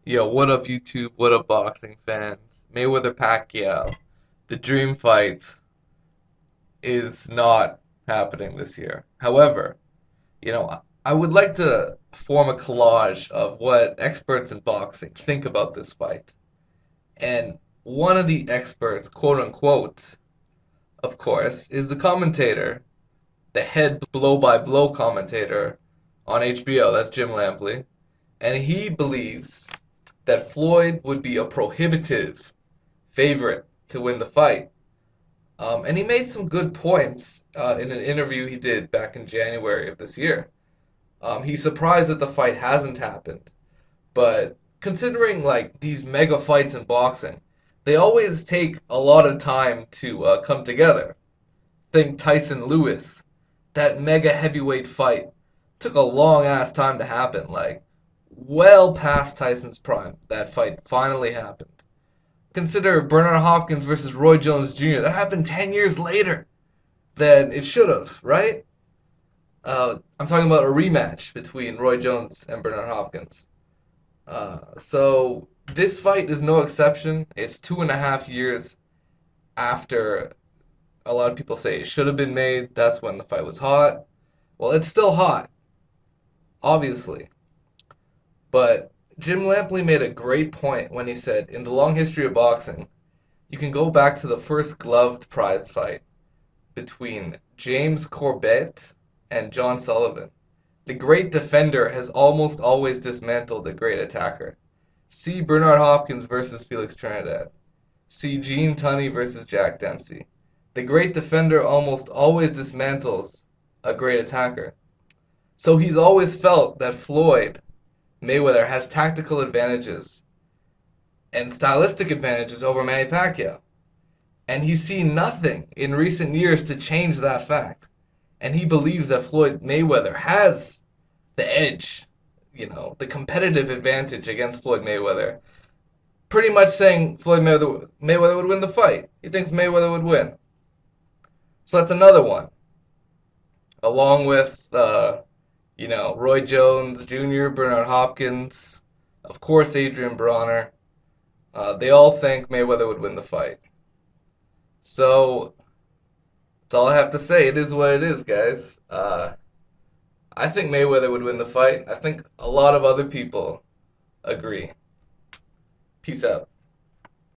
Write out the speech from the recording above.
Yo, what up, YouTube? What up, boxing fans? Mayweather Pacquiao. The dream fight is not happening this year. However, I would like to form a collage of what experts in boxing think about this fight. And one of the experts, quote unquote, of course, is the commentator, the head blow by blow commentator on HBO. That's Jim Lampley. And he believes that Floyd would be a prohibitive favorite to win the fight. And he made some good points in an interview he did back in January of this year. He's surprised that the fight hasn't happened, but considering like these mega fights in boxing, they always take a lot of time to come together. Think Tyson Lewis, that mega heavyweight fight took a long ass time to happen, like well past Tyson's prime. That fight finally happened. Consider Bernard Hopkins versus Roy Jones Jr. That happened 10 years later than it should have, right? I'm talking about a rematch between Roy Jones and Bernard Hopkins. So this fight is no exception. It's 2.5 years after a lot of people say it should have been made. That's when the fight was hot. Well, it's still hot, obviously. But Jim Lampley made a great point when he said, in the long history of boxing, you can go back to the first gloved prize fight between James Corbett and John Sullivan. The great defender has almost always dismantled the great attacker. See Bernard Hopkins versus Felix Trinidad. See Gene Tunney versus Jack Dempsey. The great defender almost always dismantles a great attacker. So he's always felt that Floyd Mayweather has tactical advantages and stylistic advantages over Manny Pacquiao. And he's seen nothing in recent years to change that fact. And he believes that Floyd Mayweather has the edge, the competitive advantage against Floyd Mayweather. Pretty much saying Mayweather would win the fight. He thinks Mayweather would win. So that's another one. Along with, Roy Jones Jr., Bernard Hopkins, of course, Adrian Bronner. They all think Mayweather would win the fight. So that's all I have to say. It is what it is, guys. I think Mayweather would win the fight. I think a lot of other people agree. Peace out.